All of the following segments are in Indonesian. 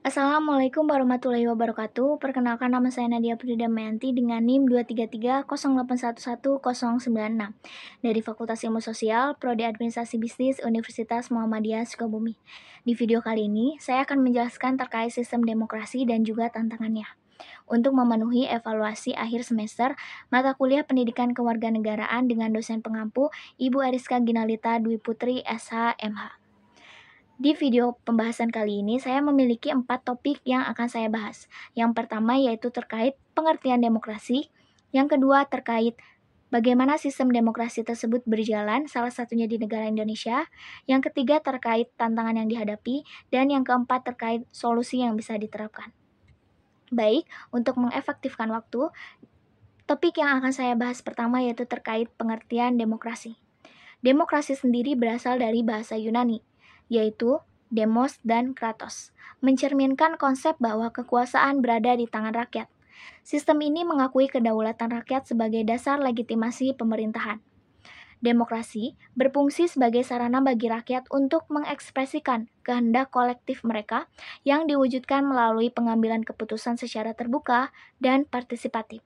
Assalamualaikum warahmatullahi wabarakatuh. Perkenalkan nama saya Nadia Pridamayanti dengan NIM 23308111096 dari Fakultas Ilmu Sosial, Prodi Administrasi Bisnis Universitas Muhammadiyah Sukabumi. Di video kali ini, saya akan menjelaskan terkait sistem demokrasi dan juga tantangannya. Untuk memenuhi evaluasi akhir semester mata kuliah Pendidikan Kewarganegaraan dengan dosen pengampu Ibu Ariska Ginalita Dwi Putri SH MH. Di video pembahasan kali ini, saya memiliki 4 topik yang akan saya bahas. Yang pertama yaitu terkait pengertian demokrasi, yang kedua terkait bagaimana sistem demokrasi tersebut berjalan, salah satunya di negara Indonesia, yang ketiga terkait tantangan yang dihadapi, dan yang keempat terkait solusi yang bisa diterapkan. Baik, untuk mengefektifkan waktu, topik yang akan saya bahas pertama yaitu terkait pengertian demokrasi. Demokrasi sendiri berasal dari bahasa Yunani, yaitu demos dan kratos, mencerminkan konsep bahwa kekuasaan berada di tangan rakyat. Sistem ini mengakui kedaulatan rakyat sebagai dasar legitimasi pemerintahan. Demokrasi berfungsi sebagai sarana bagi rakyat untuk mengekspresikan kehendak kolektif mereka yang diwujudkan melalui pengambilan keputusan secara terbuka dan partisipatif.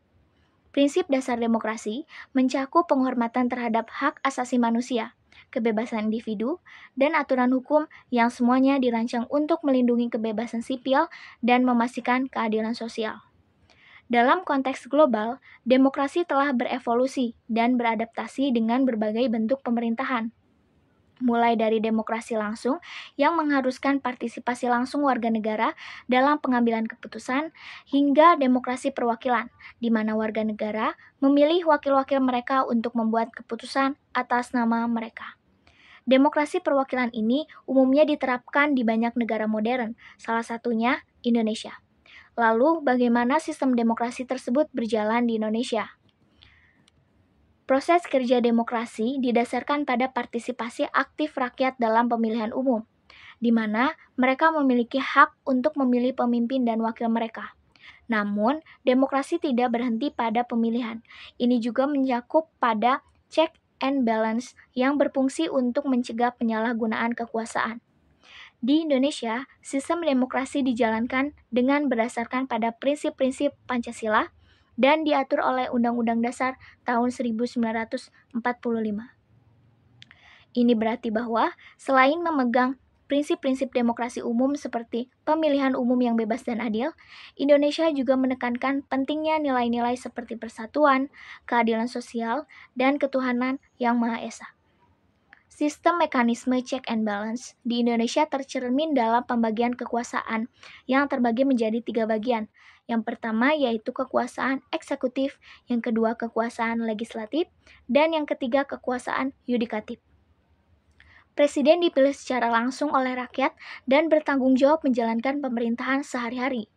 Prinsip dasar demokrasi mencakup penghormatan terhadap hak asasi manusia, kebebasan individu, dan aturan hukum yang semuanya dirancang untuk melindungi kebebasan sipil dan memastikan keadilan sosial. Dalam konteks global, demokrasi telah berevolusi dan beradaptasi dengan berbagai bentuk pemerintahan, mulai dari demokrasi langsung yang mengharuskan partisipasi langsung warga negara dalam pengambilan keputusan, hingga demokrasi perwakilan, di mana warga negara memilih wakil-wakil mereka untuk membuat keputusan atas nama mereka. Demokrasi perwakilan ini umumnya diterapkan di banyak negara modern, salah satunya Indonesia. Lalu, bagaimana sistem demokrasi tersebut berjalan di Indonesia? Proses kerja demokrasi didasarkan pada partisipasi aktif rakyat dalam pemilihan umum, di mana mereka memiliki hak untuk memilih pemimpin dan wakil mereka. Namun, demokrasi tidak berhenti pada pemilihan. Ini juga mencakup pada check and balance yang berfungsi untuk mencegah penyalahgunaan kekuasaan. Di Indonesia, sistem demokrasi dijalankan dengan berdasarkan pada prinsip-prinsip Pancasila dan diatur oleh Undang-Undang Dasar tahun 1945. Ini berarti bahwa selain memegang prinsip-prinsip demokrasi umum seperti pemilihan umum yang bebas dan adil, Indonesia juga menekankan pentingnya nilai-nilai seperti persatuan, keadilan sosial, dan ketuhanan yang Maha Esa. Sistem mekanisme check and balance di Indonesia tercermin dalam pembagian kekuasaan yang terbagi menjadi 3 bagian. Yang pertama yaitu kekuasaan eksekutif, yang kedua kekuasaan legislatif, dan yang ketiga kekuasaan yudikatif. Presiden dipilih secara langsung oleh rakyat dan bertanggung jawab menjalankan pemerintahan sehari-hari.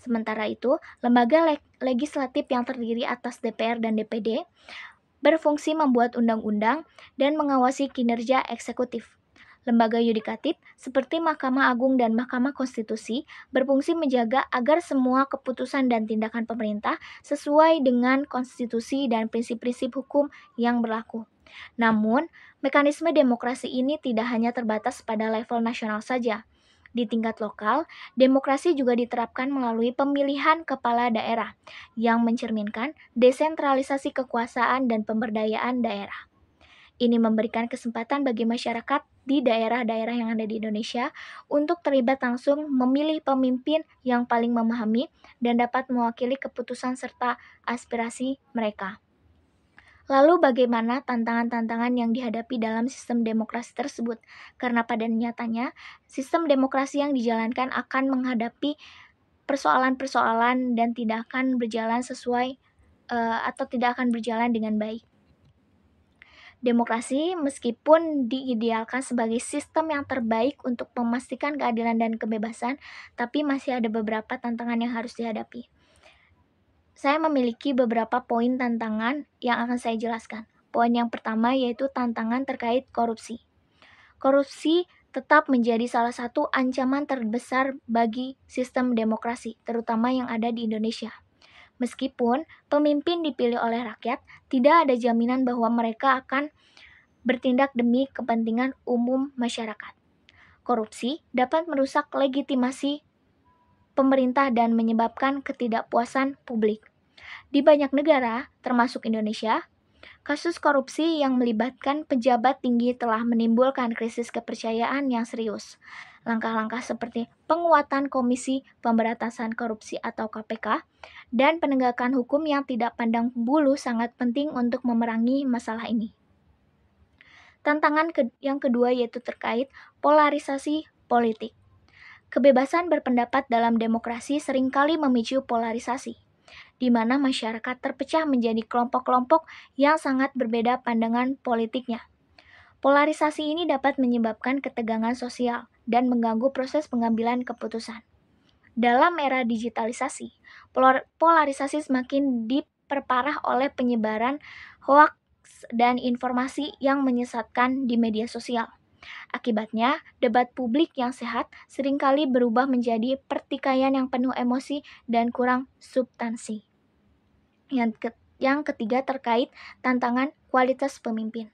Sementara itu, lembaga legislatif yang terdiri atas DPR dan DPD berfungsi membuat undang-undang dan mengawasi kinerja eksekutif. Lembaga yudikatif seperti Mahkamah Agung dan Mahkamah Konstitusi berfungsi menjaga agar semua keputusan dan tindakan pemerintah sesuai dengan konstitusi dan prinsip-prinsip hukum yang berlaku. Namun, mekanisme demokrasi ini tidak hanya terbatas pada level nasional saja. Di tingkat lokal, demokrasi juga diterapkan melalui pemilihan kepala daerah yang mencerminkan desentralisasi kekuasaan dan pemberdayaan daerah. Ini memberikan kesempatan bagi masyarakat di daerah-daerah yang ada di Indonesia untuk terlibat langsung memilih pemimpin yang paling memahami dan dapat mewakili keputusan serta aspirasi mereka. Lalu bagaimana tantangan-tantangan yang dihadapi dalam sistem demokrasi tersebut? Karena pada nyatanya, sistem demokrasi yang dijalankan akan menghadapi persoalan-persoalan dan tidak akan berjalan sesuai atau tidak akan berjalan dengan baik. Demokrasi meskipun diidealkan sebagai sistem yang terbaik untuk memastikan keadilan dan kebebasan, tapi masih ada beberapa tantangan yang harus dihadapi. Saya memiliki beberapa poin tantangan yang akan saya jelaskan. Poin yang pertama yaitu tantangan terkait korupsi. Korupsi tetap menjadi salah satu ancaman terbesar bagi sistem demokrasi, terutama yang ada di Indonesia. Meskipun pemimpin dipilih oleh rakyat, tidak ada jaminan bahwa mereka akan bertindak demi kepentingan umum masyarakat. Korupsi dapat merusak legitimasi pemerintah dan menyebabkan ketidakpuasan publik. Di banyak negara, termasuk Indonesia, kasus korupsi yang melibatkan pejabat tinggi telah menimbulkan krisis kepercayaan yang serius. Langkah-langkah seperti penguatan Komisi Pemberantasan Korupsi atau KPK dan penegakan hukum yang tidak pandang bulu sangat penting untuk memerangi masalah ini. Tantangan yang kedua yaitu terkait polarisasi politik. Kebebasan berpendapat dalam demokrasi seringkali memicu polarisasi, di mana masyarakat terpecah menjadi kelompok-kelompok yang sangat berbeda pandangan politiknya. Polarisasi ini dapat menyebabkan ketegangan sosial dan mengganggu proses pengambilan keputusan. Dalam era digitalisasi, polarisasi semakin diperparah oleh penyebaran hoaks dan informasi yang menyesatkan di media sosial. Akibatnya, debat publik yang sehat seringkali berubah menjadi pertikaian yang penuh emosi dan kurang substansi. Yang ketiga terkait tantangan kualitas pemimpin.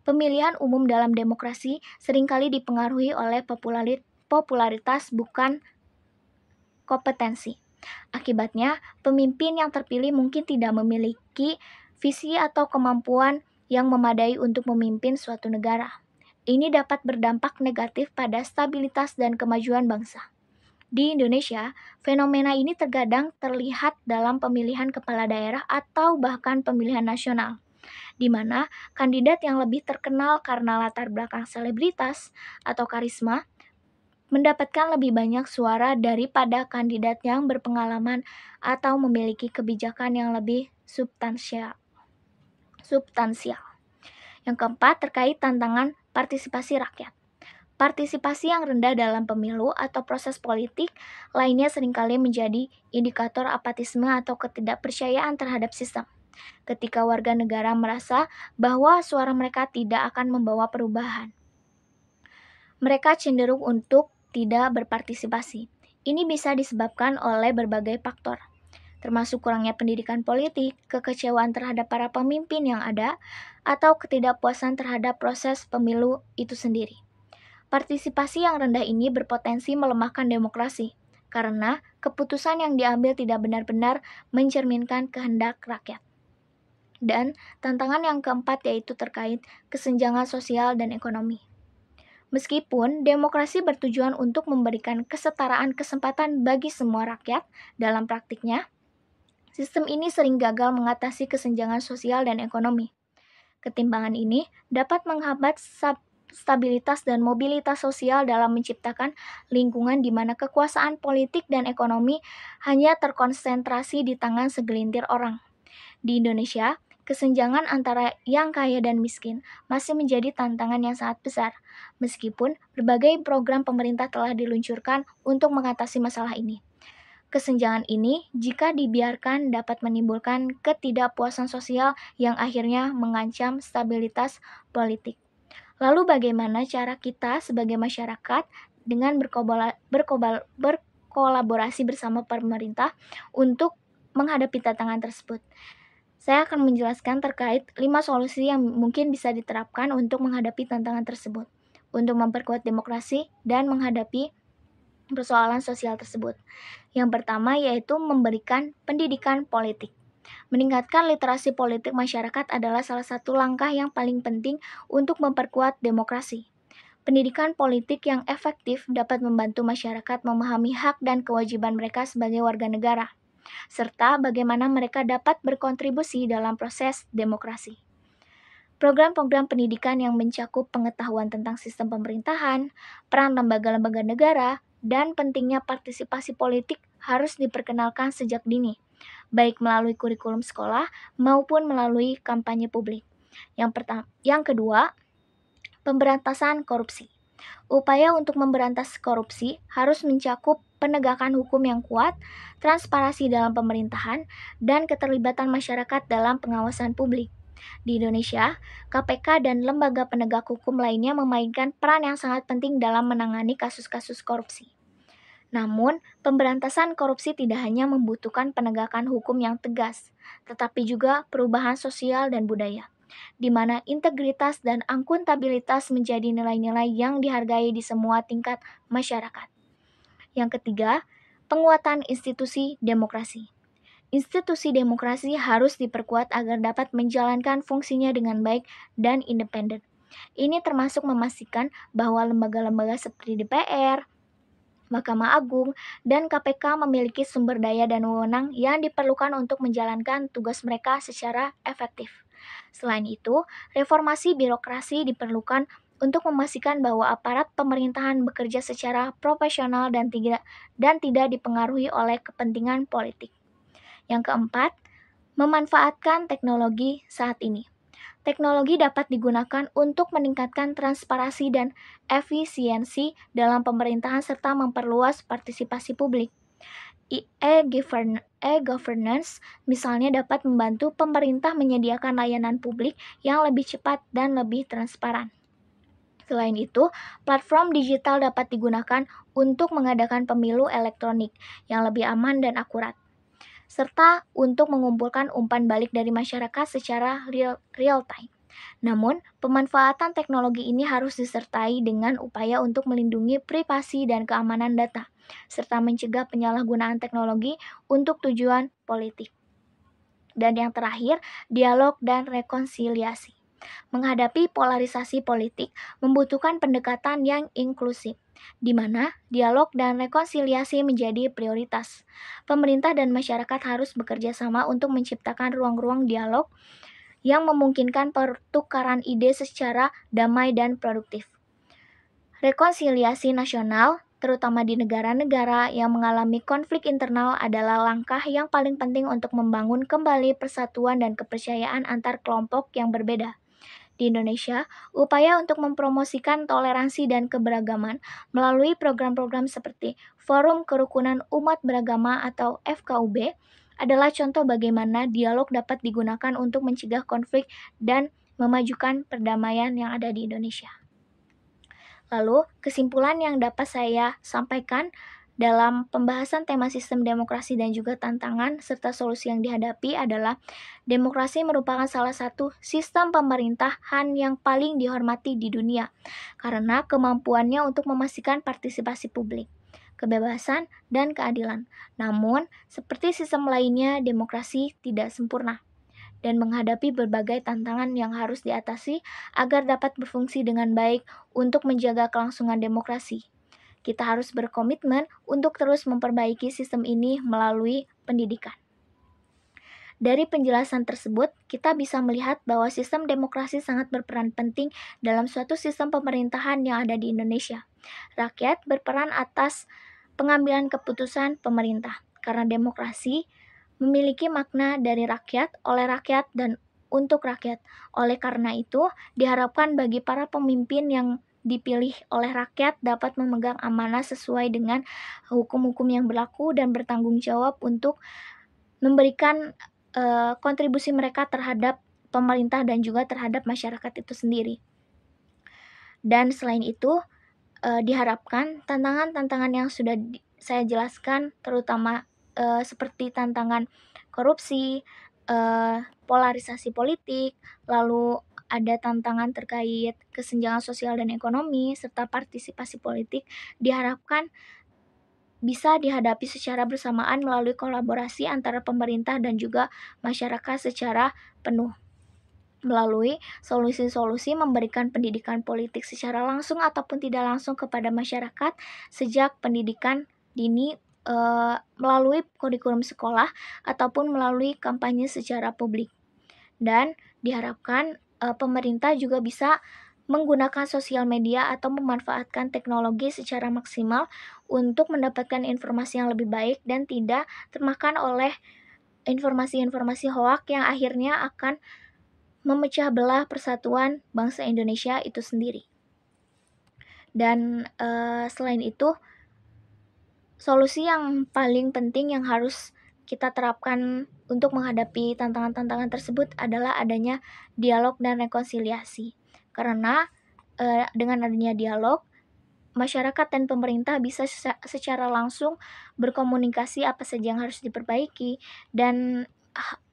Pemilihan umum dalam demokrasi seringkali dipengaruhi oleh popularitas bukan kompetensi. Akibatnya, pemimpin yang terpilih mungkin tidak memiliki visi atau kemampuan yang memadai untuk memimpin suatu negara. Ini dapat berdampak negatif pada stabilitas dan kemajuan bangsa. Di Indonesia, fenomena ini terkadang terlihat dalam pemilihan kepala daerah atau bahkan pemilihan nasional, di mana kandidat yang lebih terkenal karena latar belakang selebritas atau karisma mendapatkan lebih banyak suara daripada kandidat yang berpengalaman atau memiliki kebijakan yang lebih substansial. Yang keempat, terkait tantangan partisipasi rakyat. Partisipasi yang rendah dalam pemilu atau proses politik lainnya seringkali menjadi indikator apatisme atau ketidakpercayaan terhadap sistem. Ketika warga negara merasa bahwa suara mereka tidak akan membawa perubahan, mereka cenderung untuk tidak berpartisipasi. Ini bisa disebabkan oleh berbagai faktor, termasuk kurangnya pendidikan politik, kekecewaan terhadap para pemimpin yang ada, atau ketidakpuasan terhadap proses pemilu itu sendiri. Partisipasi yang rendah ini berpotensi melemahkan demokrasi, karena keputusan yang diambil tidak benar-benar mencerminkan kehendak rakyat. Dan tantangan yang keempat yaitu terkait kesenjangan sosial dan ekonomi. Meskipun demokrasi bertujuan untuk memberikan kesetaraan kesempatan bagi semua rakyat, dalam praktiknya, sistem ini sering gagal mengatasi kesenjangan sosial dan ekonomi. Ketimpangan ini dapat menghambat stabilitas dan mobilitas sosial dalam menciptakan lingkungan di mana kekuasaan politik dan ekonomi hanya terkonsentrasi di tangan segelintir orang. Di Indonesia, kesenjangan antara yang kaya dan miskin masih menjadi tantangan yang sangat besar, meskipun berbagai program pemerintah telah diluncurkan untuk mengatasi masalah ini. Kesenjangan ini, jika dibiarkan, dapat menimbulkan ketidakpuasan sosial yang akhirnya mengancam stabilitas politik. Lalu bagaimana cara kita sebagai masyarakat dengan berkolaborasi bersama pemerintah untuk menghadapi tantangan tersebut? Saya akan menjelaskan terkait 5 solusi yang mungkin bisa diterapkan untuk menghadapi tantangan tersebut, untuk memperkuat demokrasi dan menghadapi persoalan sosial tersebut. Yang pertama yaitu memberikan pendidikan politik. Meningkatkan literasi politik masyarakat adalah salah satu langkah yang paling penting untuk memperkuat demokrasi. Pendidikan politik yang efektif dapat membantu masyarakat memahami hak dan kewajiban mereka sebagai warga negara, serta bagaimana mereka dapat berkontribusi dalam proses demokrasi. Program-program pendidikan yang mencakup pengetahuan tentang sistem pemerintahan, peran lembaga-lembaga negara, dan pentingnya partisipasi politik harus diperkenalkan sejak dini, baik melalui kurikulum sekolah maupun melalui kampanye publik. Yang kedua, pemberantasan korupsi. Upaya untuk memberantas korupsi harus mencakup penegakan hukum yang kuat, transparansi dalam pemerintahan, dan keterlibatan masyarakat dalam pengawasan publik. Di Indonesia, KPK dan lembaga penegak hukum lainnya memainkan peran yang sangat penting dalam menangani kasus-kasus korupsi. Namun, pemberantasan korupsi tidak hanya membutuhkan penegakan hukum yang tegas, tetapi juga perubahan sosial dan budaya, di mana integritas dan akuntabilitas menjadi nilai-nilai yang dihargai di semua tingkat masyarakat. Yang ketiga, Penguatan institusi demokrasi. Institusi demokrasi harus diperkuat agar dapat menjalankan fungsinya dengan baik dan independen. Ini termasuk memastikan bahwa lembaga-lembaga seperti DPR, Mahkamah Agung, dan KPK memiliki sumber daya dan wewenang yang diperlukan untuk menjalankan tugas mereka secara efektif. Selain itu, reformasi birokrasi diperlukan untuk memastikan bahwa aparat pemerintahan bekerja secara profesional dan tidak dipengaruhi oleh kepentingan politik. Yang keempat, memanfaatkan teknologi saat ini. Teknologi dapat digunakan untuk meningkatkan transparansi dan efisiensi dalam pemerintahan serta memperluas partisipasi publik. E-governance misalnya dapat membantu pemerintah menyediakan layanan publik yang lebih cepat dan lebih transparan. Selain itu, platform digital dapat digunakan untuk mengadakan pemilu elektronik yang lebih aman dan akurat, serta untuk mengumpulkan umpan balik dari masyarakat secara real time. Namun, pemanfaatan teknologi ini harus disertai dengan upaya untuk melindungi privasi dan keamanan data, serta mencegah penyalahgunaan teknologi untuk tujuan politik. Dan yang terakhir, dialog dan rekonsiliasi. Menghadapi polarisasi politik membutuhkan pendekatan yang inklusif, di mana dialog dan rekonsiliasi menjadi prioritas. Pemerintah dan masyarakat harus bekerja sama untuk menciptakan ruang-ruang dialog yang memungkinkan pertukaran ide secara damai dan produktif. Rekonsiliasi nasional, terutama di negara-negara yang mengalami konflik internal, adalah langkah yang paling penting untuk membangun kembali persatuan dan kepercayaan antar kelompok yang berbeda. Di Indonesia, upaya untuk mempromosikan toleransi dan keberagaman melalui program-program seperti Forum Kerukunan Umat Beragama atau FKUB adalah contoh bagaimana dialog dapat digunakan untuk mencegah konflik dan memajukan perdamaian yang ada di Indonesia. Lalu, kesimpulan yang dapat saya sampaikan dalam pembahasan tema sistem demokrasi dan juga tantangan serta solusi yang dihadapi adalah demokrasi merupakan salah satu sistem pemerintahan yang paling dihormati di dunia karena kemampuannya untuk memastikan partisipasi publik, kebebasan, dan keadilan. Namun, seperti sistem lainnya, demokrasi tidak sempurna dan menghadapi berbagai tantangan yang harus diatasi agar dapat berfungsi dengan baik untuk menjaga kelangsungan demokrasi. Kita harus berkomitmen untuk terus memperbaiki sistem ini melalui pendidikan. Dari penjelasan tersebut, kita bisa melihat bahwa sistem demokrasi sangat berperan penting dalam suatu sistem pemerintahan yang ada di Indonesia. Rakyat berperan atas pengambilan keputusan pemerintah, karena demokrasi memiliki makna dari rakyat, oleh rakyat, dan untuk rakyat. Oleh karena itu, diharapkan bagi para pemimpin yang dipilih oleh rakyat dapat memegang amanah sesuai dengan hukum-hukum yang berlaku dan bertanggung jawab untuk memberikan kontribusi mereka terhadap pemerintah dan juga terhadap masyarakat itu sendiri. Dan selain itu, diharapkan tantangan-tantangan yang sudah saya jelaskan, terutama seperti tantangan korupsi, polarisasi politik, lalu ada tantangan terkait kesenjangan sosial dan ekonomi, serta partisipasi politik, diharapkan bisa dihadapi secara bersamaan melalui kolaborasi antara pemerintah dan juga masyarakat secara penuh. Melalui solusi-solusi memberikan pendidikan politik secara langsung ataupun tidak langsung kepada masyarakat sejak pendidikan dini melalui kurikulum sekolah ataupun melalui kampanye secara publik. Dan diharapkan pemerintah juga bisa menggunakan sosial media atau memanfaatkan teknologi secara maksimal untuk mendapatkan informasi yang lebih baik dan tidak termakan oleh informasi-informasi hoak yang akhirnya akan memecah belah persatuan bangsa Indonesia itu sendiri. Dan selain itu, solusi yang paling penting yang harus kita terapkan untuk menghadapi tantangan-tantangan tersebut adalah adanya dialog dan rekonsiliasi. Karena dengan adanya dialog, masyarakat dan pemerintah bisa secara langsung berkomunikasi apa saja yang harus diperbaiki, dan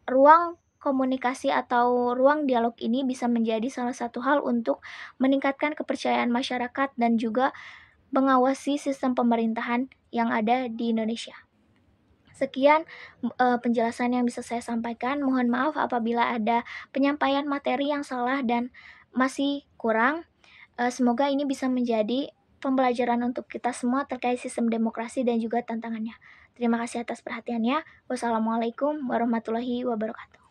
ruang komunikasi atau ruang dialog ini bisa menjadi salah satu hal untuk meningkatkan kepercayaan masyarakat dan juga mengawasi sistem pemerintahan yang ada di Indonesia. Sekian penjelasan yang bisa saya sampaikan. Mohon maaf apabila ada penyampaian materi yang salah dan masih kurang. Semoga ini bisa menjadi pembelajaran untuk kita semua terkait sistem demokrasi dan juga tantangannya. Terima kasih atas perhatiannya. Wassalamualaikum warahmatullahi wabarakatuh.